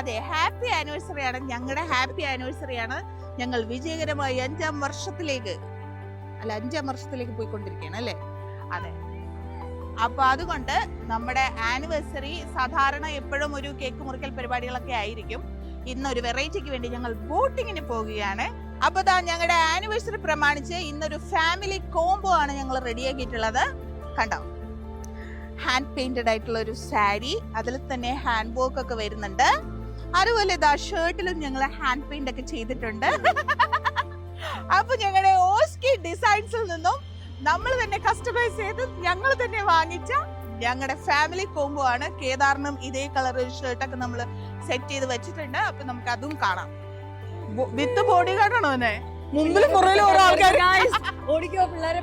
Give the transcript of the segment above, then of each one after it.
അതെ, happy anniversary ആണ്, ഞങ്ങളുടെ ഹാപ്പി ആനിവേഴ്സറി ആണ്. ഞങ്ങൾ വിജയകരമായി 5ാം വർഷത്തിലേക്ക് പോയിക്കൊണ്ടിരിക്കുകയാണ് അല്ലേ? അതെ. അപ്പൊ അതുകൊണ്ട് നമ്മുടെ ആനിവേഴ്സറി സാധാരണ എപ്പോഴും ഒരു കേക്ക് മുറിക്കൽ പരിപാടികളൊക്കെ ആയിരിക്കും. ഇന്നൊരു വെറൈറ്റിക്ക് വേണ്ടി ഞങ്ങൾ ബോട്ടിങ്ങിന് പോവുകയാണ്. അപ്പൊ ഞങ്ങളുടെ ആനിവേഴ്സറി പ്രമാണിച്ച് ഇന്നൊരു ഫാമിലി കോംബോ ആണ് ഞങ്ങൾ റെഡിയാക്കിയിട്ടുള്ളത്. കണ്ടോ, ഹാൻഡ് പെയിന്റഡ് ആയിട്ടുള്ള ഒരു സാരി, അതിൽ തന്നെ ഹാൻഡ് വർക്ക് ഒക്കെ വരുന്നുണ്ട്. അതുപോലെ ഷർട്ടിലും ഞങ്ങൾ ഹാൻഡ് പെയിന്റ് ഒക്കെ ചെയ്തിട്ടുണ്ട്. അപ്പൊ ഞങ്ങളുടെ ഓസ്കി ഡിസൈൻസിൽ നിന്നും നമ്മൾ തന്നെ കസ്റ്റമൈസ് ചെയ്ത് ഞങ്ങൾ തന്നെ വാങ്ങിച്ച ഞങ്ങളുടെ ഫാമിലി കോംബോ ആണ്. കേദാറിനും ഇതേ കളർ ഷർട്ടൊക്കെ നമ്മൾ സെറ്റ് ചെയ്ത് വെച്ചിട്ടുണ്ട്. അപ്പൊ നമുക്ക് അതും കാണാം. വിത്ത് ബോഡി ഗാർഡാണോ അവനെ മുമ്പിൽ പുറകിൽ ഓരോ ആൾക്കാർ ഓടിക്കോ പിള്ളേരെ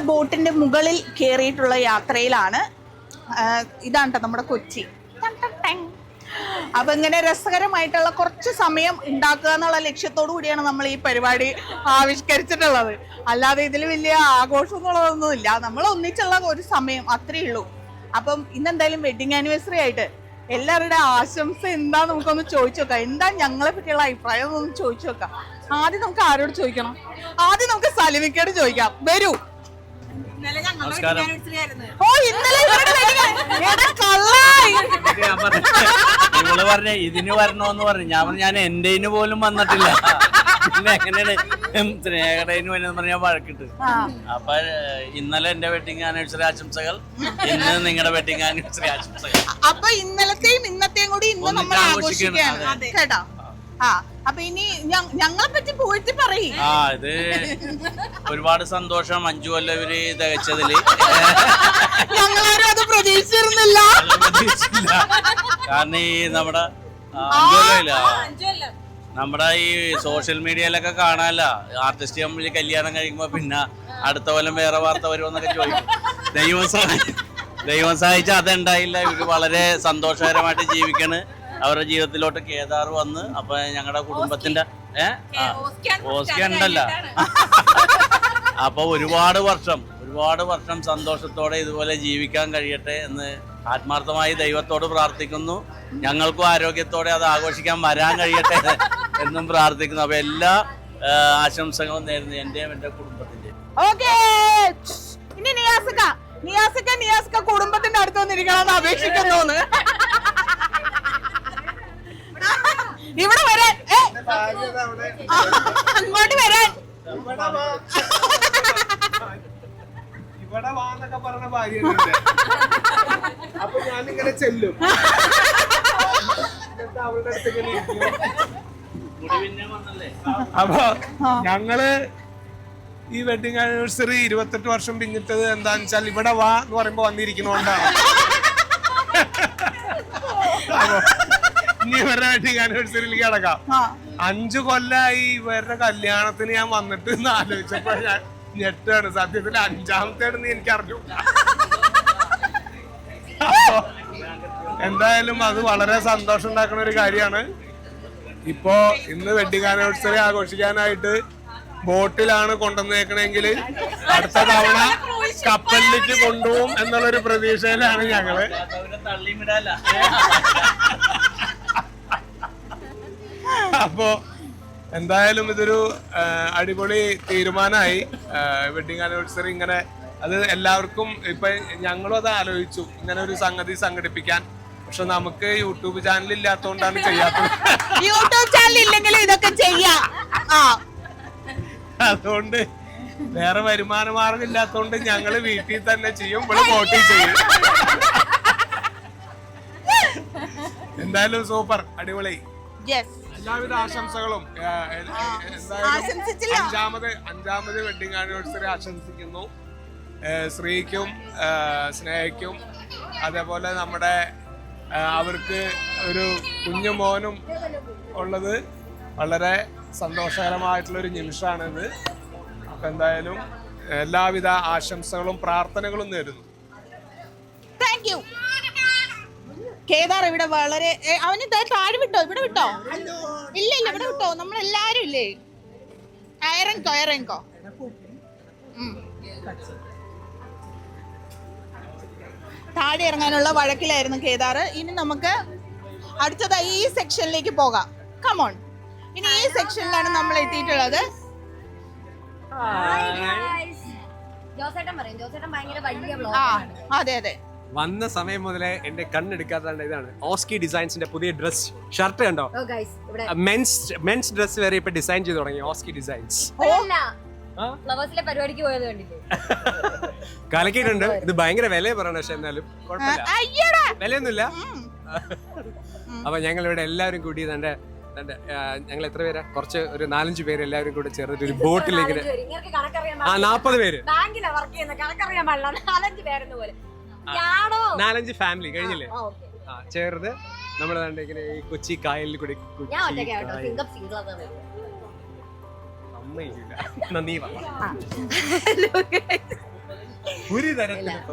ബോട്ടിന്റെ മുകളിൽ കയറിയിട്ടുള്ള യാത്രയിലാണ്. ഇതാണ് നമ്മുടെ കൊച്ചി. അപ്പൊ ഇങ്ങനെ രസകരമായിട്ടുള്ള കുറച്ച് സമയം ഉണ്ടാക്കുക എന്നുള്ള ലക്ഷ്യത്തോടു കൂടിയാണ് നമ്മൾ ഈ പരിപാടി ആവിഷ്കരിച്ചിട്ടുള്ളത്. അല്ലാതെ ഇതിൽ വലിയ ആഘോഷം എന്നുള്ളതൊന്നുമില്ല. നമ്മൾ ഒന്നിച്ചുള്ള ഒരു സമയം അത്രേ ഉള്ളൂ. അപ്പം ഇന്നെന്തായാലും വെഡിങ് ആനിവേഴ്സറി ആയിട്ട് എല്ലാവരുടെ ആശംസ എന്താ നമുക്കൊന്ന് ചോദിച്ചു നോക്കാം. എന്താ ഞങ്ങളെ പറ്റിയുള്ള അഭിപ്രായം എന്നൊന്ന് ചോദിച്ചു നോക്കാം. ആദ്യം നമുക്ക് ആരോട് ചോദിക്കണം? ആദ്യം നമുക്ക് സലിമിക്കോട് ചോദിക്കാം. വരൂ. നിങ്ങള് പറഞ്ഞ ഇതിന് വരണോന്ന് പറഞ്ഞു. ഞാൻ എന്റെ പോലും വന്നിട്ടില്ല. പിന്നെ എങ്ങനെയാണ് സ്നേഹടേന് വരുന്നത് പറഞ്ഞാൽ വഴക്കിട്ട്. അപ്പൊ ഇന്നലെ എന്റെ വെഡിങ് ആനിവേഴ്സറി ആശംസകൾ, ഇന്ന് നിങ്ങളുടെ വെഡിങ് ആനിവേഴ്സറി ആശംസകൾ. അപ്പൊ ഇന്നലത്തെയും ഇന്നത്തെയും കൂടി ഇന്ന് നമ്മൾ ആഘോഷിക്കുകയാണ് കേട്ടോ. അപ്പൊ ഇനി ഞങ്ങളെ പറ്റി പോയിട്ട് പറയും. ഇത് ഒരുപാട് സന്തോഷം. 5 കൊല്ലം ഇവര് തികച്ചതില് ഞങ്ങളാരും അത് പ്രതീക്ഷിച്ചിരുന്നില്ല. കാരണം ഈ നമ്മുടെ ഈ സോഷ്യൽ മീഡിയയിലൊക്കെ കാണാനല്ല, ആർട്ടിസ്റ്റ് കമ്പനി കല്യാണം കഴിയുമ്പോ പിന്നെ അടുത്ത കൊല്ലം വേറെ വാർത്ത വരുമെന്നൊക്കെ ചോദിക്കും. ദൈവം സഹായിച്ച അതുണ്ടായില്ല. ഇവര് വളരെ സന്തോഷകരമായിട്ട് ജീവിക്കണ്. അവരുടെ ജീവിതത്തിലോട്ട് കേദാർ വന്ന് അപ്പൊ ഞങ്ങളുടെ കുടുംബത്തിന്റെ ഓസ്കി ഉണ്ടല്ല. അപ്പൊ ഒരുപാട് വർഷം സന്തോഷത്തോടെ ഇതുപോലെ ജീവിക്കാൻ കഴിയട്ടെ എന്ന് ആത്മാർത്ഥമായി ദൈവത്തോട് പ്രാർത്ഥിക്കുന്നു. ഞങ്ങൾക്കും ആരോഗ്യത്തോടെ അത് ആഘോഷിക്കാൻ വരാൻ കഴിയട്ടെ എന്നും പ്രാർത്ഥിക്കുന്നു. അപ്പൊ എല്ലാ ആശംസകളും നേരുന്നു എന്റെയും എന്റെ കുടുംബത്തിന്റെയും. നിയാസിക്ക കുടുംബത്തിന്റെ അടുത്ത് വന്നിരിക്കണമെന്ന് അപേക്ഷിക്കുന്നു. ഇവിടെ വരാൻ, അങ്ങോട്ട് വരാൻ. ഇവിടെ വാന്നൊക്കെ പറഞ്ഞ ഭാര്യ അപ്പൊ ഞാനിങ്ങനെ ചെല്ലും. അവളുടെ അടുത്ത് അപ്പൊ ഞങ്ങള് ഈ വെഡിങ് ആനിവേഴ്സറി 28 വർഷം പിന്നിട്ടത് എന്താന്ന് വെച്ചാൽ ഇവിടെ വാ എന്ന് പറയുമ്പോ വന്നിരിക്കുന്നോണ്ടാണ്. അപ്പൊ ഇനി ഇവരുടെ വെഡിങ് ആനിവേഴ്സറിയിലേക്ക് കിടക്കാം. 5 കൊല്ലായി ഇവരുടെ കല്യാണത്തിന് ഞാൻ വന്നിട്ട് ആലോചിച്ചപ്പോ ഞാൻ ഞെട്ടാണ്. സത്യത്തിൽ 5ാമത്തേന്ന് എനിക്ക് അറിഞ്ഞു. അപ്പൊ എന്തായാലും അത് വളരെ സന്തോഷം ഉണ്ടാക്കുന്ന ഒരു കാര്യമാണ്. ഇപ്പോ ഇന്ന് വെഡിങ് ആനിവേഴ്സറി ആഘോഷിക്കാനായിട്ട് ബോട്ടിലാണ് കൊണ്ടുവന്നേക്കണെങ്കിൽ അടുത്ത തവണ കപ്പലിലേക്ക് കൊണ്ടുപോകും എന്നുള്ളൊരു പ്രതീക്ഷയിലാണ് ഞങ്ങള്. അപ്പോ എന്തായാലും ഇതൊരു അടിപൊളി തീരുമാനമായി. വെഡിങ് ആനിവേഴ്സറി ഇങ്ങനെ അത് എല്ലാവർക്കും ഇപ്പൊ ഞങ്ങളും അത് ആലോചിച്ചു ഇങ്ങനെ ഒരു സംഗതി സംഘടിപ്പിക്കാൻ. പക്ഷെ നമുക്ക് യൂട്യൂബ് ചാനൽ ഇല്ലാത്തതുകൊണ്ടാണ് ചെയ്യാത്തത്. യൂട്യൂബ് ചാനൽ ഇല്ലെങ്കിൽ ഇതൊക്കെ ചെയ്യാം. അതുകൊണ്ട് വേറെ വരുമാന മാർഗം ഇല്ലാത്തതുകൊണ്ട് ഞങ്ങള് വീട്ടിൽ തന്നെ ചെയ്യും, ഇവിടെ വോട്ട് ചെയ്യും. എന്തായാലും സൂപ്പർ, അടിപൊളി. എല്ലാവിധ ആശംസകളും. അഞ്ചാമത് വെഡിങ് ആനിവേഴ്സറി ആശംസിക്കുന്നു ശ്രീക്കും സ്നേഹയ്ക്കും. അതേപോലെ നമ്മുടെ അവർക്ക് ഒരു കുഞ്ഞു മോനും ഉള്ളത് വളരെ സന്തോഷകരമായിട്ടുള്ളൊരു നിമിഷമാണിത്. അപ്പൊ എന്തായാലും എല്ലാവിധ ആശംസകളും പ്രാർത്ഥനകളും നേരുന്നു. Thank you. കേദാർ ഇവിടെ വളരെ അവന് താഴെ വിട്ടോ, ഇവിടെ വിട്ടോ? ഇല്ല ഇല്ല, ഇവിടെ വിട്ടോ. നമ്മളെല്ലാരും ഇല്ലേ, ഇറങ്ങിക്കോ. താഴെ ഇറങ്ങാനുള്ള വഴക്കിലായിരുന്നു കേദാർ. ഇനി നമുക്ക് അടുത്തതായി ഈ സെക്ഷനിലേക്ക് പോകാം. കമോൺ, ഇനി ഈ സെക്ഷനിലാണ് നമ്മൾ എത്തിയിട്ടുള്ളത്. അതെ അതെ, വന്ന സമയം മുതലേ എന്റെ കണ്ണെടുക്കാത്തതാണ് ഇതാണ് ഓസ്കി ഡിസൈൻസിന്റെ പുതിയ ഡ്രസ് ഷർട്ട് കണ്ടോ? മെൻസ് ഡ്രസ് വരെ ഇപ്പൊ ഡിസൈൻ ചെയ്ത് തുടങ്ങി ഓസ്കി ഡിസൈൻസ്. പരിപാടിക്ക് പോയത് കണ്ടില്ലേ? കലക്കിയിട്ടുണ്ട്. ഇത് ഭയങ്കര വില പറയണം, പക്ഷെ എന്നാലും കുഴപ്പമില്ല, വിലയൊന്നുമില്ല. അപ്പൊ ഞങ്ങൾ ഇവിടെ എല്ലാവരും കൂടി ഞങ്ങൾ എത്ര പേരാ, കുറച്ച് ഒരു 4-5 പേര് എല്ലാവരും കൂടെ ചേർന്നിട്ട് ഒരു ബോട്ടിലേക്ക് 40 പേര് 4-5 ഫാമിലി കഴിഞ്ഞില്ലേ ചേർന്ന് നമ്മൾ ഇങ്ങനെ ഈ കൊച്ചി കായലിൽ കൂടി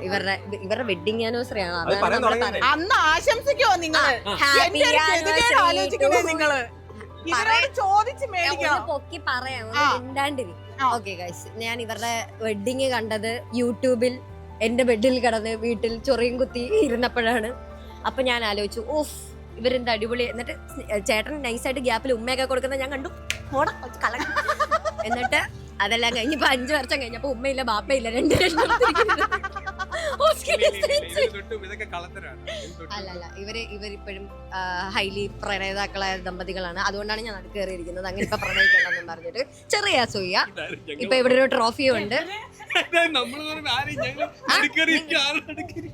ഇവരുടെ വെഡിങ് ആനിവേഴ്സറി ആണ്. അന്ന് ആശംസിക്കോ നിങ്ങള്? പൊക്കി പറയാം, മിണ്ടാണ്ടിരി. ഓക്കെ ഗൈസ്, ഞാൻ ഇവരുടെ വെഡിങ് കണ്ടത് യൂട്യൂബിൽ എന്റെ ബെഡിൽ കിടന്ന് വീട്ടിൽ ചൊറിയും കുത്തി ഇരുന്നപ്പോഴാണ്. അപ്പൊ ഞാൻ ആലോചിച്ചു, ഓഫ് ഇവരെന്ത് അടിപൊളി. എന്നിട്ട് ചേട്ടൻ നൈസായിട്ട് ഗ്യാപ്പിൽ ഉമ്മയൊക്കെ കൊടുക്കുന്നത് ഞാൻ കണ്ടു. എന്നിട്ട് അതെല്ലാം കഴിഞ്ഞപ്പോ 5 വർഷം കഴിഞ്ഞപ്പോ ഉമ്മയില്ല ബാപ്പയില്ല, 2 അല്ലല്ല ഇവരിപ്പോഴും ഹൈലി പ്രണയിതാക്കളായ ദമ്പതികളാണ്. അതുകൊണ്ടാണ് ഞാൻ നടുക്ക് കയറിയിരിക്കുന്നത്. അങ്ങനെ ഇപ്പൊ പ്രണയിക്കണ്ടെന്നും പറഞ്ഞിട്ട് ചെറിയ അസൂയ. ഇപ്പൊ ഇവിടെ ഒരു ട്രോഫിയും ഉണ്ട്.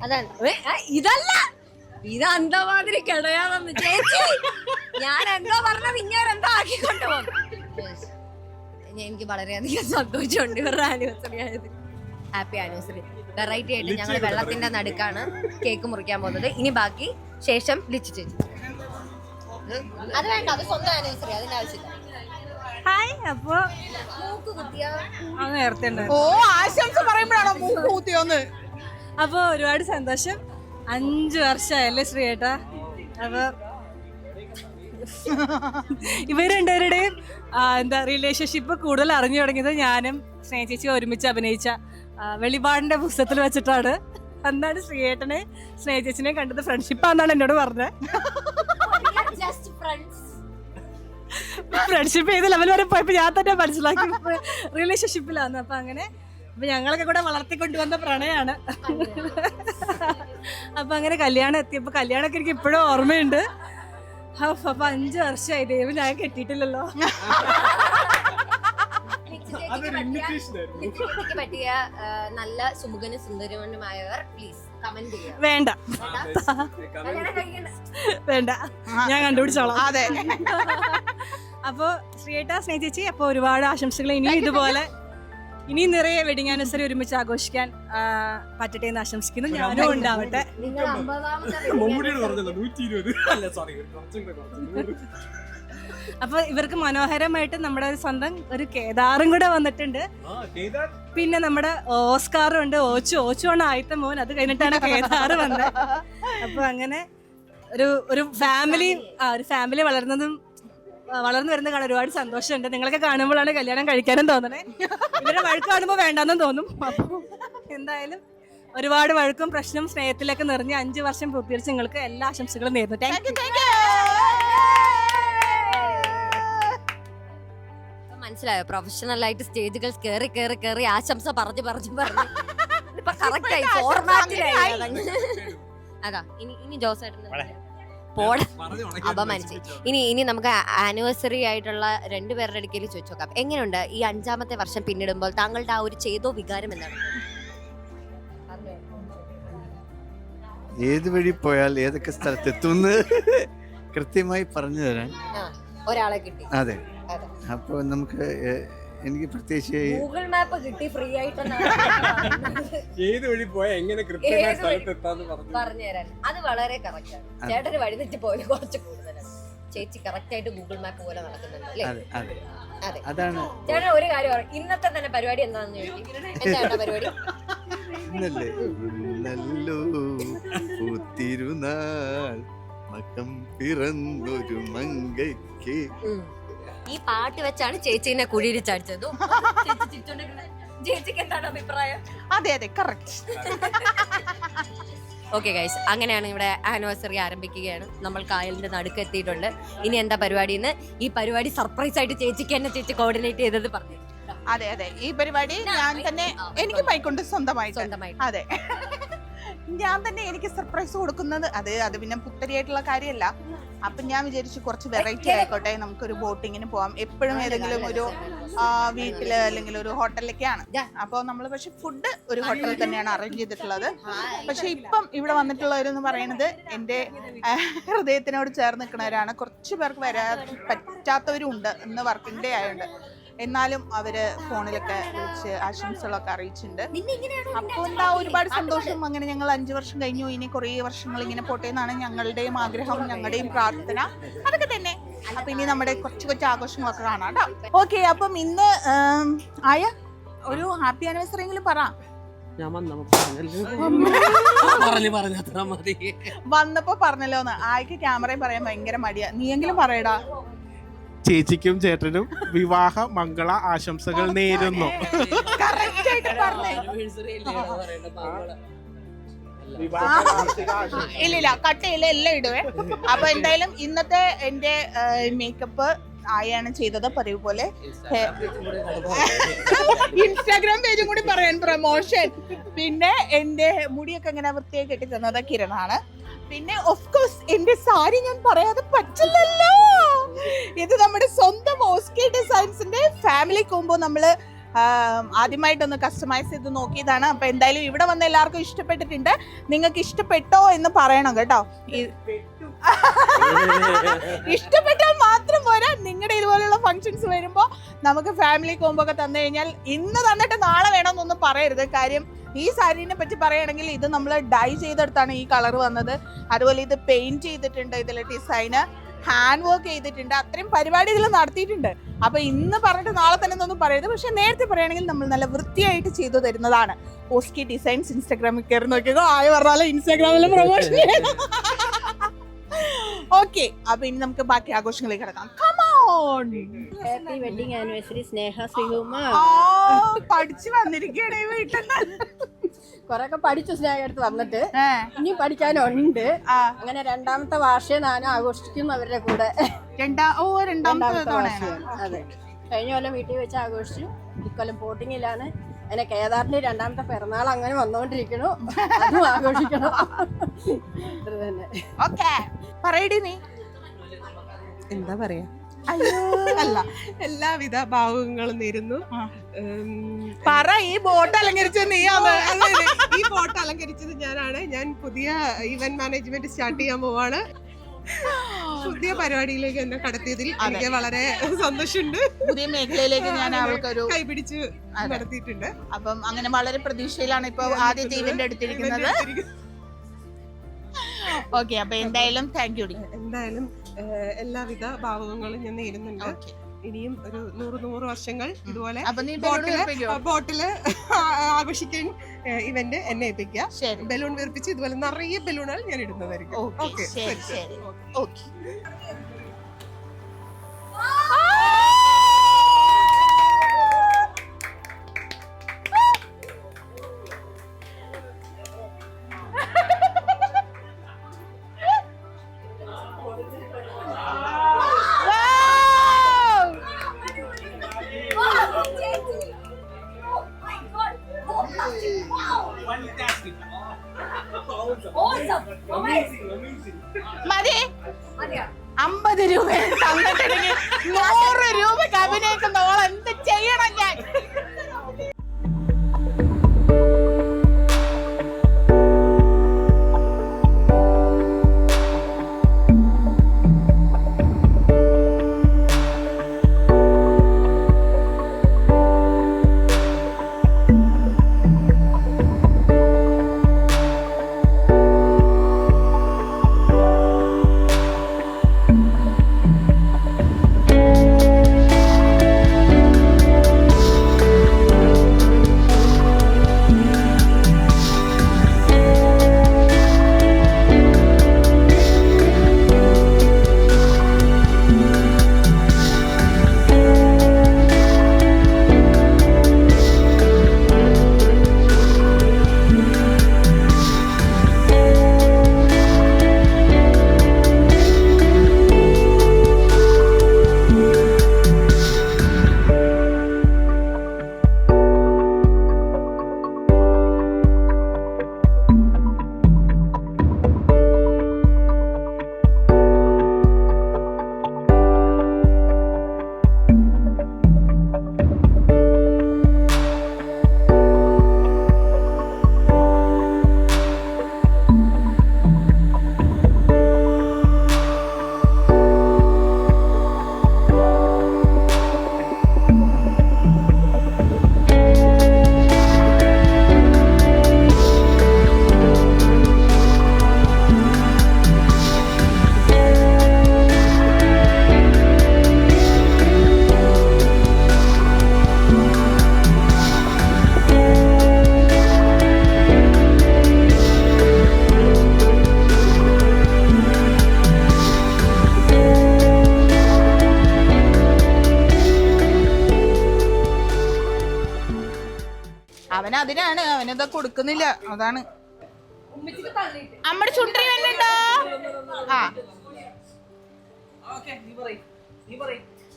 അതാണ് ഇതല്ല, ഇത് അന്തമാതിരി കിടയാതെന്ന് ചേച്ചി. ഞാൻ എന്തോ പറഞ്ഞത് ഇങ്ങനെന്തോ ആക്കിക്കൊണ്ടു പോകും. എനിക്ക് വളരെയധികം സന്തോഷമുണ്ട് ഇവരുടെ ആനിവേഴ്സറി ആയത്. Happy anniversary. വെറൈറ്റി ആയിട്ട് ഞങ്ങൾ വെള്ളത്തിന്റെ നടുക്കാണ് കേക്ക് മുറിക്കാൻ പോകുന്നത്. ഇനി ബാക്കി ശേഷം ലിച്ചു ചേച്ചി. അത് വേണ്ട, അത് സ്വന്തം ആനിവേഴ്സറി, അതിന്റെ ആവശ്യമില്ല. ഹായ്. അപ്പൊ നേരത്തെ ആശംസ പറയുമ്പോഴാണോ മൂക്ക് കൂത്തിയോന്ന്? അപ്പൊ ഒരുപാട് സന്തോഷം. 5 വർഷമായല്ലേ ശ്രീയേട്ടാ. അപ്പൊ ഇവർ രണ്ടുപേരുടെയും എന്താ റിലേഷൻഷിപ്പ് കൂടുതൽ അറിഞ്ഞു തുടങ്ങിയത് ഞാനും സ്നേഹ ചേച്ചി ഒരുമിച്ച് അഭിനയിച്ച വെളിപാടിന്റെ പുസ്തകത്തിൽ വെച്ചിട്ടാണ്. അന്നാണ് ശ്രീയേട്ടനെ സ്നേഹ ചേച്ചിനെ കണ്ടത്. ഫ്രണ്ട്ഷിപ്പാന്നാണ് എന്നോട് പറഞ്ഞത്. ഫ്രണ്ട്ഷിപ്പ് ചെയ്ത ലെവൽ വരെ പോയപ്പോ ഞാൻ തന്നെ മനസ്സിലാക്കി റിലേഷൻഷിപ്പിലാന്ന്. അപ്പൊ അങ്ങനെ ഞങ്ങളൊക്കെ കൂടെ വളർത്തിക്കൊണ്ടുവന്ന പ്രണയാണ്. അപ്പൊ അങ്ങനെ കല്യാണം എത്തിയപ്പോ കല്യാണമൊക്കെ എനിക്ക് ഇപ്പോഴും ഓർമ്മയുണ്ട്. അപ്പൊ 5 വർഷമായി. ദൈവം ഞാൻ കെട്ടിയിട്ടില്ലല്ലോ. പറ്റിയ നല്ല സുമുഖനും സുന്ദരനുമായവർ പ്ലീസ് കമന്റ് ചെയ്യുക. വേണ്ട വേണ്ട, ഞാൻ കണ്ടുപിടിച്ചോളാം. അതെ. അപ്പൊ ശ്രീയേട്ടാ, സ്നേഹ ചേച്ചി, അപ്പൊ ഒരുപാട് ആശംസകൾ. ഇനിയും ഇതുപോലെ ഇനിയും നിറയെ വെഡിങ് ആനിവേഴ്സറി ഒരുമിച്ച് ആഘോഷിക്കാൻ പറ്റട്ടെ എന്ന് ആശംസിക്കുന്നു. ഞാനും ഉണ്ടാവട്ടെ. അപ്പൊ ഇവർക്ക് മനോഹരമായിട്ട് നമ്മുടെ ഒരു സ്വന്തം ഒരു കേദാറും കൂടെ വന്നിട്ടുണ്ട്. പിന്നെ നമ്മുടെ ഓസ്കാറും ഉണ്ട്. ഓച്ചുവാണ് ആദ്യത്തെ മോൻ. അത് കഴിഞ്ഞിട്ടാണ് കേദാറ് വന്നത്. അപ്പൊ അങ്ങനെ ഒരു ഫാമിലി വളർന്നു വരുന്ന കാണാൻ ഒരുപാട് സന്തോഷമുണ്ട്. നിങ്ങളൊക്കെ കാണുമ്പോഴാണ് കല്യാണം കഴിക്കാനും തോന്നണേ. ഇവരുടെ വഴക്ക് കാണുമ്പോൾ വേണ്ടാന്നും തോന്നും. അപ്പൊ എന്തായാലും ഒരുപാട് വഴക്കും പ്രശ്നവും സ്നേഹത്തിലൊക്കെ നിറഞ്ഞ് 5 വർഷം പൂർത്തീകരിച്ച് നിങ്ങൾക്ക് എല്ലാ ആശംസകളും നേരുന്നു. Thank you. മനസ്സിലായോ? പ്രൊഫഷണൽ ആയിട്ട് സ്റ്റേജുകൾ കയറി ആശംസ പറഞ്ഞു ഇപ്പൊ കറക്റ്റ് ആയി ഫോർമാറ്റിലായി അതാ. ഇനി ജോസേട്ടൻ പോട അപമാനിച്ച്. ഇനി നമുക്ക് ആനിവേഴ്സറി ആയിട്ടുള്ള രണ്ടുപേരുടെ അടുക്കൽ ചോദിച്ചു നോക്കാം. എങ്ങനെയുണ്ട് ഈ 5ാമത്തെ വർഷം പിന്നിടുമ്പോൾ താങ്കളുടെ ആ ഒരു ചേതോ വികാരം എന്താണ്? ഏത് വഴി പോയാൽ ഏതൊക്കെ സ്ഥലത്തെത്തുമെന്ന് കൃത്യമായി പറഞ്ഞു തരാൻ ഒരാളെ കിട്ടി. അതെ, അപ്പോൾ നമുക്ക് എനിക്ക് പ്രത്യേകിച്ച് ഗൂഗിൾ മാപ്പ് കിട്ടി ഫ്രീ ആയിട്ട് ഏത് വഴി പോയാൽ എങ്ങനെ കൃത്യമായ സ്ഥലത്തെത്താന്ന് പറഞ്ഞുതരാൻ. അത് വളരെ കറക്റ്റ് ആണ്. ചേട്ടന് വഴി തെറ്റി പോയത് കുറച്ച് കൂടുതലാണ്. ചേച്ചി കറക്റ്റ് ആയിട്ട് ഗൂഗിൾ മാപ്പ് പോലെ നടക്കുന്നുണ്ട് അല്ലേ? അതെ, അതാണ്. ചേട്ടൻ ഒരു കാര്യം പറയും, ഇന്നത്തെ തന്നെ പരിപാടി എന്താണെന്ന് ചോദിക്കും. എന്താണ് പരിപാടി? ഇന്നല്ലേ നല്ലോ പൂത്തിരുന്നാൾ മകം പിറന്നൊരു മങ്കയ്ക്ക്. ഈ പാട്ട് വെച്ചാണ് ചേച്ചീനെ കുഴിയിൽ ചാടിച്ചത്. ചേച്ചിക്ക് എന്താണ് അഭിപ്രായം? അതെ അതെ കറക്റ്റ്. ഓക്കെ ഗൈസ്, അങ്ങനെയാണ് ഇവിടെ ആനിവേഴ്സറി ആരംഭിക്കുകയാണ്. നമ്മൾ കായലിന്റെ നടുക്ക് എത്തിയിട്ടുണ്ട്. ഇനി എന്താ പരിപാടി? ഈ പരിപാടി സർപ്രൈസ് ആയിട്ട് ചേച്ചിക്ക് തന്നെ ചേച്ചി കോർഡിനേറ്റ് ചെയ്തത് പറഞ്ഞു. അതെ അതെ, ഈ പരിപാടി ഞാൻ തന്നെ എനിക്ക് മൈക്കൊണ്ട് സ്വന്തമായിട്ട്. അതെ, ഞാൻ തന്നെ എനിക്ക് സർപ്രൈസ് കൊടുക്കുന്നത്. അത് പിന്നെ പുത്തരിയായിട്ടുള്ള കാര്യമല്ല. അപ്പൊ ഞാൻ വിചാരിച്ചു കുറച്ച് വെറൈറ്റി ആയിക്കോട്ടെ, നമുക്കൊരു ബോട്ടിങ്ങിന് പോവാം. എപ്പോഴും ഏതെങ്കിലും ഒരു വീട്ടില് അല്ലെങ്കിൽ ഒരു ഹോട്ടലിലേക്കാണ്. അപ്പോൾ നമ്മൾ പക്ഷെ ഫുഡ് ഒരു ഹോട്ടലിൽ തന്നെയാണ് അറേഞ്ച് ചെയ്തിട്ടുള്ളത്. പക്ഷെ ഇപ്പം ഇവിടെ വന്നിട്ടുള്ളവരെന്ന് പറയുന്നത് എൻ്റെ ഹൃദയത്തിനോട് ചേർന്ന് നിൽക്കുന്നവരാണ്. കുറച്ച് പേർക്ക് വരാൻ പറ്റാത്തവരും ഉണ്ട്. ഇന്ന് വർക്കിംഗ് ഡേ ആയതുകൊണ്ട്. എന്നാലും അവര് ഫോണിലൊക്കെ വിളിച്ച് ആശംസകളൊക്കെ അറിയിച്ചിട്ടുണ്ട്. അപ്പോൾ എന്താ ഒരുപാട് സന്തോഷം. അങ്ങനെ ഞങ്ങൾ 5 വർഷം കഴിഞ്ഞു. ഇനി കുറേ വർഷങ്ങൾ ഇങ്ങനെ പോട്ടെ എന്നാണ് ഞങ്ങളുടെയും ആഗ്രഹം, ഞങ്ങളുടെയും പ്രാർത്ഥന. അതൊക്കെ തന്നെ. അപ്പൊ ഇനി നമ്മുടെ കൊച്ചു ആഘോഷങ്ങളൊക്കെ കാണാം കേട്ടോ. ഓക്കെ, അപ്പം ഇന്ന് ആയ ഒരു ഹാപ്പി ആനിവേഴ്സറി എങ്കിലും പറ. വന്നപ്പോ പറഞ്ഞല്ലോന്ന്. ആയിക്ക് ക്യാമറയും പറയാൻ ഭയങ്കര മടിയാ. നീയെങ്കിലും പറയടാ. ചേച്ചിക്കും ചേട്ടനും വിവാഹ മംഗള ആശംസകൾ നേരുന്നു. ഇല്ല കട്ടയില്ല, എല്ലാം ഇടുവേ. അപ്പൊ എന്തായാലും ഇന്നത്തെ എന്റെ മേക്കപ്പ് ആയാണ് ചെയ്തത് പതിവ് പോലെ. ഇൻസ്റ്റാഗ്രാം പേജും കൂടി പറയാൻ പ്രൊമോഷൻ. പിന്നെ എന്റെ മുടിയൊക്കെ ഇങ്ങനെ വൃത്തിയായി കെട്ടി തന്നത് കിരണാണ്. പിന്നെ ഓഫ് കോഴ്സ് എന്റെ സാരി ഞാൻ പറയാതെ പറ്റില്ലല്ലോ. ഇത് നമ്മുടെ സ്വന്തം ഓസ്കി ഡിസൈൻസിന്റെ ഫാമിലി കോംബോ നമ്മള് ആദ്യമായിട്ടൊന്ന് കസ്റ്റമൈസ് ചെയ്ത് നോക്കിയതാണ്. അപ്പൊ എന്തായാലും ഇവിടെ വന്ന് എല്ലാവർക്കും ഇഷ്ടപ്പെട്ടിട്ടുണ്ട്. നിങ്ങൾക്ക് ഇഷ്ടപ്പെട്ടോ എന്ന് പറയണം കേട്ടോ. ഇഷ്ടപ്പെട്ടാൽ മാത്രം പോരാ, നിങ്ങളുടെ ഇതുപോലെയുള്ള ഫങ്ഷൻസ് വരുമ്പോ നമുക്ക് ഫാമിലി കോംബോ ഒക്കെ തന്നു കഴിഞ്ഞാൽ ഇന്ന് തന്നിട്ട് നാളെ വേണമെന്നൊന്നും പറയരുത്. കാര്യം ഈ സാരീനെ പറ്റി പറയുകയാണെങ്കിൽ ഇത് നമ്മൾ ഡൈ ചെയ്തെടുത്താണ് ഈ കളർ വന്നത്. അതുപോലെ ഇത് പെയിന്റ് ചെയ്തിട്ടുണ്ട്, ഇതിലെ ഡിസൈന് ഹാൻഡ് വർക്ക് ചെയ്തിട്ടുണ്ട്. അത്രയും പരിപാടി ഇതിൽ നടത്തിയിട്ടുണ്ട്. അപ്പൊ ഇന്ന് പറഞ്ഞിട്ട് നാളെ തന്നെ ഒന്നും പറയരുത്. പക്ഷെ നേരത്തെ പറയുകയാണെങ്കിൽ നമ്മൾ നല്ല വൃത്തിയായിട്ട് ചെയ്തു തരുന്നതാണ്. ഓസ്കി ഡിസൈൻസ് ഇൻസ്റ്റാഗ്രാമിൽ കയറി നോക്കിയോ. ആയ പറഞ്ഞാലും ഇൻസ്റ്റാഗ്രാമിൽ പ്രൊമോഷൻ. ഓക്കെ, അപ്പൊ ഇനി നമുക്ക് ബാക്കി ആഘോഷങ്ങളിലേക്ക് കിടക്കാം. ഹാപ്പി വെഡിങ് ആനിവേഴ്സറി സ്നേഹ ശ്രീകുമാർ. പഠിച്ചു വന്നിരിക്കണേ വീട്ടിൽ കൊറേയൊക്കെ പഠിച്ചു സ്നേഹ അടുത്ത് വന്നിട്ട് ഇനിയും പഠിക്കാനുണ്ട്. അങ്ങനെ 2ാമത്തെ വാർഷികം ഞാൻ ആഘോഷിക്കുന്നു അവരുടെ കൂടെ. രണ്ടാമത്തെ വാർഷികം. അതെ, കഴിഞ്ഞ കൊല്ലം വീട്ടിൽ വെച്ച് ആഘോഷിച്ചു. ഇക്കൊല്ലം ബോട്ടിങ്ങിലാണ്. അങ്ങനെ കേദാറിന്റെ 2ാമത്തെ പിറന്നാൾ അങ്ങനെ വന്നുകൊണ്ടിരിക്കണു. അതും ആഘോഷിക്കണം. അത്ര തന്നെ. പറയടി നീ. എന്താ പറയാ, അല്ല എല്ലാവിധ ഭാവുകങ്ങളും നേരുന്നു. പറ, ഈ ബോട്ട് അലങ്കരിച്ചത് നീയാണ്. ഈ ബോട്ട് അലങ്കരിച്ചത് ഞാനാണ്. ഞാൻ പുതിയ ഈവന്റ് മാനേജ്മെന്റ് സ്റ്റാർട്ട് ചെയ്യാൻ പോവാണ്. പുതിയ പരിപാടിയിലേക്ക് എന്നെ കടത്തിയതിൽ എനിക്ക് വളരെ സന്തോഷമുണ്ട്. പുതിയ മേഖലയിലേക്ക് ഞാൻ അവർക്കൊരു കൈപിടിച്ച് നടത്തിയിട്ടുണ്ട്. അപ്പം അങ്ങനെ വളരെ പ്രതീക്ഷയിലാണ് ഇപ്പൊ ആദ്യത്തെ ഇവന്റ് എടുത്തിരിക്കുന്നത്. ഓക്കെ, അപ്പൊ എന്തായാലും താങ്ക് യു. എന്തായാലും എല്ലാവിധ ഭാവുകങ്ങളും ഞാൻ നേരുന്നുണ്ട്. ഇനിയും ഒരു 100 വർഷങ്ങൾ ഇതുപോലെ ബോട്ടില് ആഘോഷിക്കാൻ ഇവന്റ് എന്നെ ഏൽപ്പിക്കുക. ബലൂൺ വീർപ്പിച്ച് ഇതുപോലെ നിറയെ ബലൂണുകൾ ഞാൻ ഇടുന്നതായിരിക്കും. Okay, okay. മതി 50 രൂപ തന്നിട്ടുണ്ടെങ്കിൽ 100 രൂപയ്ക്ക് അഭിനയിക്കുന്ന ഓൾ എന്ത് ചെയ്യണം ഞാൻ? അതിനാണ് അവനത് കൊടുക്കുന്നില്ല. അതാണ് അമ്മയുടെ ചുണ്ടരി വേണ്ടോ? ആ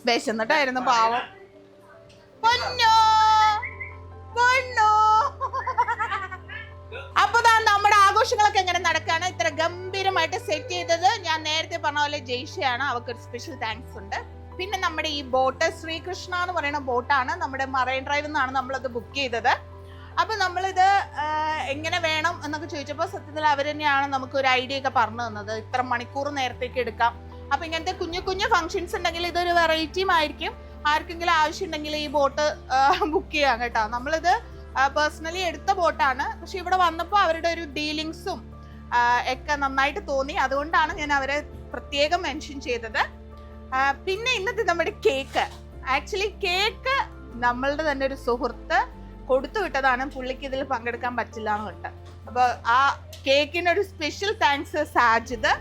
വിശന്നിട്ടായിരുന്നു പാവം. പൊന്നോ പൊന്നോ. അപ്പൊ നമ്മുടെ ആഘോഷങ്ങളൊക്കെ എങ്ങനെ നടക്കാണ്? ഇത്ര ഗംഭീരമായിട്ട് സെറ്റ് ചെയ്തത് ഞാൻ നേരത്തെ പറഞ്ഞ പോലെ ജയ്ഷയാണ്. അവർക്ക് സ്പെഷ്യൽ താങ്ക്സ് ഉണ്ട്. പിന്നെ നമ്മുടെ ഈ ബോട്ട് ശ്രീകൃഷ്ണ എന്ന് പറയുന്ന ബോട്ടാണ്. നമ്മുടെ മറൈൻ ഡ്രൈവിൽ നിന്നാണ് നമ്മളത് ബുക്ക് ചെയ്തത്. അപ്പൊ നമ്മളിത് എങ്ങനെ വേണം എന്നൊക്കെ ചോദിച്ചപ്പോൾ സത്യത്തിൽ അവർ തന്നെയാണ് നമുക്ക് ഒരു ഐഡിയ ഒക്കെ പറഞ്ഞു തന്നത്. ഇത്ര മണിക്കൂർ നേരത്തേക്ക് എടുക്കാം. അപ്പൊ ഇങ്ങനത്തെ കുഞ്ഞു കുഞ്ഞു ഫംഗ്ഷൻസ് ഉണ്ടെങ്കിൽ ഇതൊരു വെറൈറ്റിയും ആയിരിക്കും. ആർക്കെങ്കിലും ആവശ്യം ഉണ്ടെങ്കിൽ ഈ ബോട്ട് ബുക്ക് ചെയ്യാം കേട്ടോ. നമ്മളിത് പേഴ്സണലി എടുത്ത ബോട്ടാണ്. പക്ഷെ ഇവിടെ വന്നപ്പോൾ അവരുടെ ഒരു ഡീലിങ്സും ഒക്കെ നന്നായിട്ട് തോന്നി. അതുകൊണ്ടാണ് ഞാൻ അവരെ പ്രത്യേകം മെൻഷൻ ചെയ്തത്. പിന്നെ ഇന്നത്തെ നമ്മുടെ കേക്ക്, ആക്ച്വലി കേക്ക് നമ്മളുടെ തന്നെ ഒരു സുഹൃത്ത് കൊടുത്തു വിട്ടതാണ്. പുള്ളിക്ക് ഇതിൽ പങ്കെടുക്കാൻ പറ്റില്ല എന്ന് വിട്ട്. അപ്പൊ ആ കേക്കിനൊരു സ്പെഷ്യൽ താങ്ക്സ് സാജിദ്.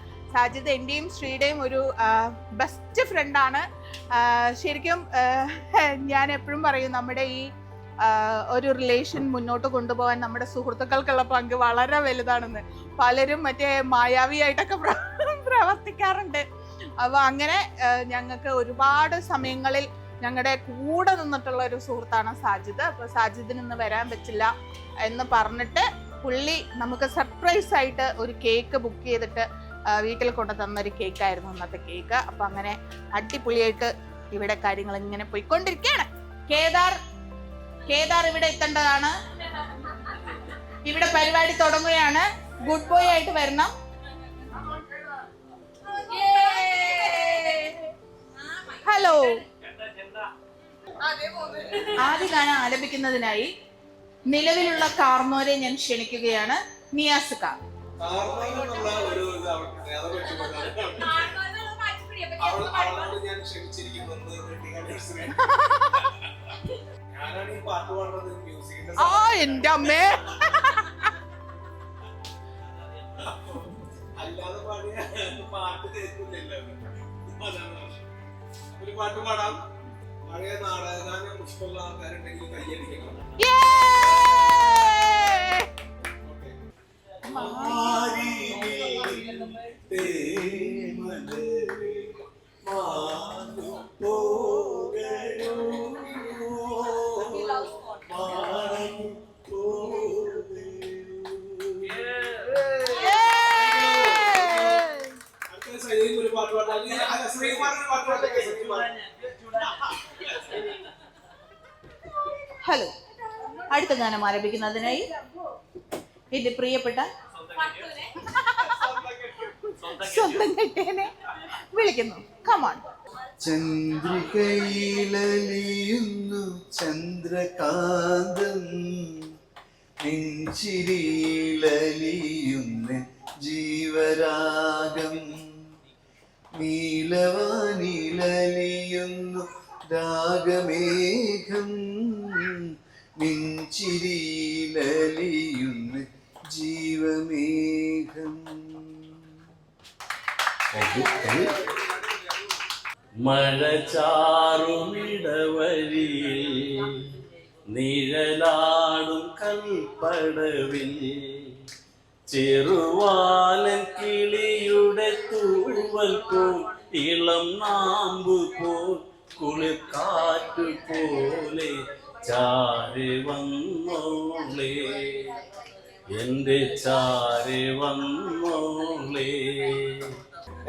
എന്റെയും ശ്രീയുടെയും ഒരു ബെസ്റ്റ് ഫ്രണ്ടാണ്. ശരിക്കും ഞാൻ എപ്പോഴും പറയും നമ്മുടെ ഈ ഒരു റിലേഷൻ മുന്നോട്ട് കൊണ്ടുപോകാൻ നമ്മുടെ സുഹൃത്തുക്കൾക്കുള്ള പങ്ക് വളരെ വലുതാണെന്ന്. പലരും മറ്റേ മായാവിയായിട്ടൊക്കെ പ്രവർത്തിക്കാറുണ്ട്. അപ്പൊ അങ്ങനെ ഞങ്ങൾക്ക് ഒരുപാട് സമയങ്ങളിൽ ഞങ്ങളുടെ കൂടെ നിന്നിട്ടുള്ള ഒരു സുഹൃത്താണ് സാജിദ്. അപ്പൊ സാജിദിന് ഇന്ന് വരാൻ പറ്റില്ല എന്ന് പറഞ്ഞിട്ട് പുള്ളി നമുക്ക് സർപ്രൈസ് ആയിട്ട് ഒരു കേക്ക് ബുക്ക് ചെയ്തിട്ട് വീട്ടിൽ കൊണ്ടു തന്നൊരു കേക്കായിരുന്നു ഇന്നത്തെ കേക്ക്. അപ്പൊ അങ്ങനെ അടിപൊളിയായിട്ട് ഇവിടെ കാര്യങ്ങൾ ഇങ്ങനെ പോയിക്കൊണ്ടിരിക്കുകയാണ്. കേദാർ ഇവിടെ എത്തേണ്ടതാണ്. ഇവിടെ പരിപാടി തുടങ്ങുകയാണ്. ഗുഡ് ബോയ് ആയിട്ട് വരണം. ഹലോ. ആദ്യ ഗാനം ആലപിക്കുന്നതിനായി നിലവിലുള്ള കാർന്നോരെ ഞാൻ ക്ഷണിക്കുകയാണ്. നിയാസ് ഖാൻ. എന്റെ അമ്മേ, അല്ലാതെ പാടിയ പാട്ട് കേൾക്കില്ലല്ലോ. ഒരു പാട്ട് പാടാം. പഴയ നാടകഗാനം ഇഷ്ടമുള്ള ആൾക്കാരുണ്ടെങ്കിൽ കയ്യടിക്കണം. ഹലോ, അടുത്ത ഗാനം ആരംഭിക്കുന്നതിനായി എന്റെ പ്രിയപ്പെട്ട സ്വന്തം കെട്ടിയനെ വിളിക്കുന്നു. കമോൺ. ചന്ദ്രികയിലലിയുന്നു ചന്ദ്രകാന്തം, നെഞ്ചിരിയിലലിയുന്ന ജീവരാഗം, നീലവാനിലലിയുന്നു രാഗമേഘം, നെഞ്ചിരിയിലലിയുന്ന ജീവമേഘം. മഴ ചാറുമിടവഴിയിൽ നിഴലാടും കൽപ്പടവിൽ ചെറുവാലൻ കിളിയുടെ തൂവൽ പോൽ ഇളം നാമ്പു പോൽ കുളിർക്കാറ്റു പോലെ ചാരി വന്നോളേ, എന്റെ ചാരി വന്നോളേ.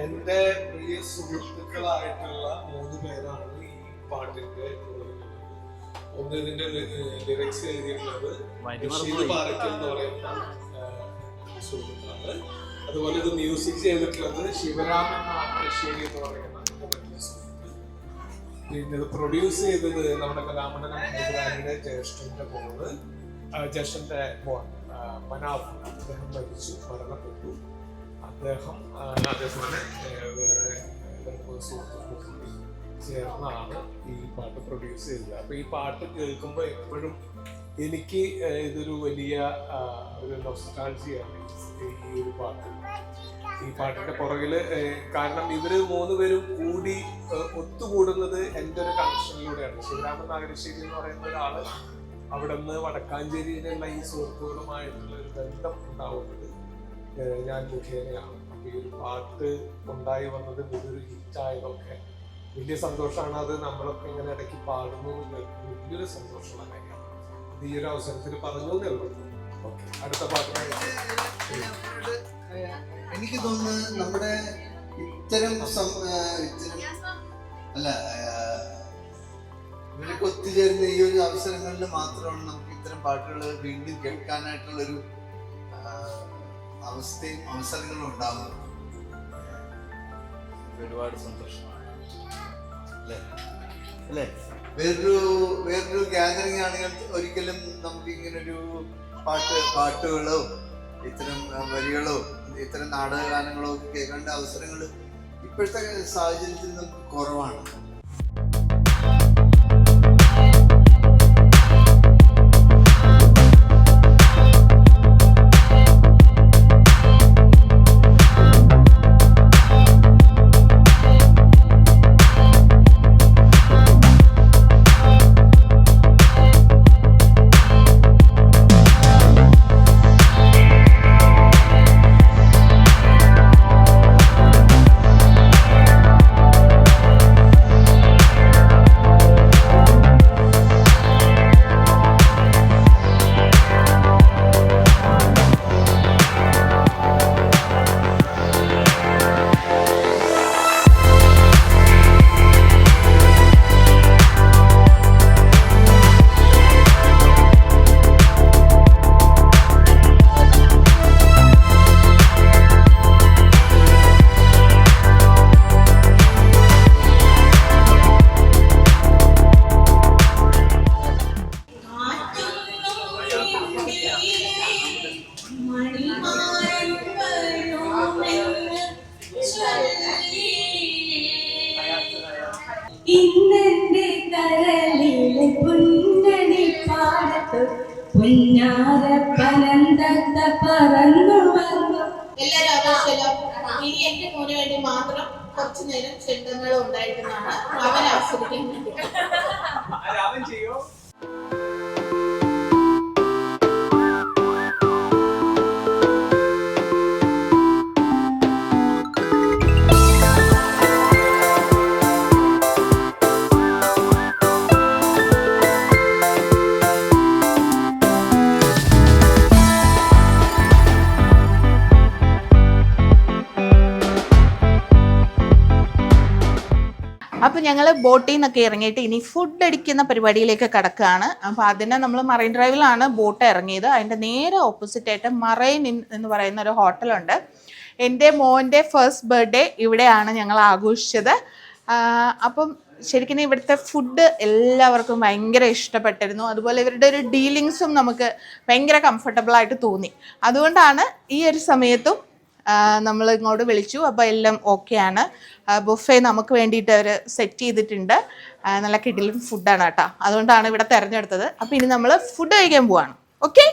എന്റെ പ്രിയ സുഹൃത്തുക്കളായിട്ടുള്ള 3 പേരാണ് ഈ പാട്ടിന്റെ ഒന്ന്. ഇതിന്റെ ലിറിക്സ് എഴുതിയിട്ടുള്ളത് ബഷീർ പാറയ്ക്കൽ എന്ന് പറയുന്ന സുഹൃത്താണ്. അതുപോലെ ഇത് മ്യൂസിക് ചെയ്തിട്ടുള്ളത് ശിവരാമൻ നാട്ടശ്ശേരി എന്ന് പറയുന്ന സുഹൃത്ത്. പിന്നെ ഇത് പ്രൊഡ്യൂസ് ചെയ്തത് നമ്മുടെ കലാമണ്ഡലം മുദ്രാനിയുടെ ജ്യേഷ്ഠന്റെ മോൻ മനാഫ്. അദ്ദേഹം മരണപ്പെട്ടു. അദ്ദേഹം അതേപോലെ വേറെ 2 സുഹൃത്തുക്കൾ കൂടി ചേർന്നാണ് ഈ പാട്ട് പ്രൊഡ്യൂസ് ചെയ്തത്. അപ്പൊ ഈ പാട്ട് കേൾക്കുമ്പോൾ എപ്പോഴും എനിക്ക് ഇതൊരു വലിയ ഒരു നൊസ്റ്റാൾജിയാണ് ഈ ഒരു പാട്ട്. ഈ പാട്ടിന്റെ പുറകില് കാരണം ഇവര് 3 പേരും കൂടി ഒത്തുകൂടുന്നത് എൻ്റെ ഒരു കണക്ഷനിലൂടെയാണ്. ശിവരാമൻ നാഗരശ്ശേരി എന്ന് പറയുന്ന ഒരാള് അവിടെ നിന്ന് വടക്കാഞ്ചേരിയിലുള്ള ഈ സുഹൃത്തുക്കളുമായിട്ടുള്ള ഒരു ബന്ധം ഉണ്ടാവുന്നത് ഞാൻ മുഖേനയാണ്. അപ്പൊ ഈ ഒരു പാട്ട് ഉണ്ടായി വന്നത് വലിയൊരു ഹിറ്റായതൊക്കെ വലിയ സന്തോഷമാണ്. അത് നമ്മളൊക്കെ ഇങ്ങനെ ഇടയ്ക്ക് പാടുന്നു, വലിയൊരു സന്തോഷമുള്ള കാര്യമാണ്. ഇത് ഈ ഒരു അവസരത്തിൽ പറഞ്ഞു എന്നുള്ളൂ. ഓക്കെ, അടുത്ത പാട്ടിനായി എനിക്ക് തോന്നുന്നത് നമ്മുടെ ഇത്തരം ഇവരൊക്കെ ഒത്തുചേരുന്ന ഈ ഒരു അവസരങ്ങളിൽ മാത്രമാണ് നമുക്ക് ഇത്തരം പാട്ടുകൾ വീണ്ടും കേൾക്കാനായിട്ടുള്ളൊരു അവസരങ്ങളും ഉണ്ടാകുന്നത്. ഒരുപാട് സന്തോഷമാണ് അല്ലേ? വേറൊരു ഗ്യാതറിംഗ് ആണെങ്കിൽ ഒരിക്കലും നമുക്ക് ഇങ്ങനൊരു പാട്ടുകളോ ഇത്തരം വരികളോ ഇത്തരം നാടകഗാനങ്ങളോ കേൾക്കേണ്ട അവസരങ്ങൾ ഇപ്പോഴത്തെ സാഹചര്യത്തിൽ നമുക്ക് കുറവാണ്. ഇന്നെന്റെ കരളിലെ പുന്നണി പാടത്ത് പുന്നാര പനന്തത്ത പറന്നു വന്നു. എല്ലാരും ആഘോഷല്ലോ. ഇനി എന്റെ മോന് വേണ്ടി മാത്രം കുറച്ചു നേരം ചെണ്ടങ്ങളും ഉണ്ടായിരുന്നാണ് അവൻ ആസ്വദിക്കാൻ വേണ്ടി. അപ്പോൾ ഞങ്ങൾ ബോട്ടിൽ നിന്നൊക്കെ ഇറങ്ങിയിട്ട് ഇനി ഫുഡ് അടിക്കുന്ന പരിപാടിയിലേക്ക് കിടക്കുകയാണ്. അപ്പോൾ അതിനെ നമ്മൾ മറൈൻ ഡ്രൈവിലാണ് ബോട്ട് ഇറങ്ങിയത്. അതിൻ്റെ നേരെ ഓപ്പോസിറ്റായിട്ട് മറൈൻ ഇൻ എന്ന് പറയുന്ന ഒരു ഹോട്ടലുണ്ട്. എൻ്റെ മോൻ്റെ ഫസ്റ്റ് ബർത്ത്ഡേ ഇവിടെയാണ് ഞങ്ങൾ ആഘോഷിച്ചത്. അപ്പം ശരിക്കും ഇവിടുത്തെ ഫുഡ് എല്ലാവർക്കും ഭയങ്കര ഇഷ്ടപ്പെട്ടിരുന്നു. അതുപോലെ ഇവരുടെ ഒരു ഡീലിങ്സും നമുക്ക് ഭയങ്കര കംഫർട്ടബിളായിട്ട് തോന്നി. അതുകൊണ്ടാണ് ഈ ഒരു സമയത്തും നമ്മൾ ഇങ്ങോട്ട് വിളിച്ചു. അപ്പോൾ എല്ലാം ഓക്കെയാണ്. ബുഫേ നമുക്ക് വേണ്ടിയിട്ട് അവർ സെറ്റ് ചെയ്തിട്ടുണ്ട്. നല്ല കിടിലൻ ഫുഡാണ് കേട്ടോ. അതുകൊണ്ടാണ് ഇവിടെ തിരഞ്ഞെടുത്തത്. അപ്പോൾ ഇനി നമ്മൾ ഫുഡ് കഴിക്കാൻ പോവാണ്. ഓക്കെ.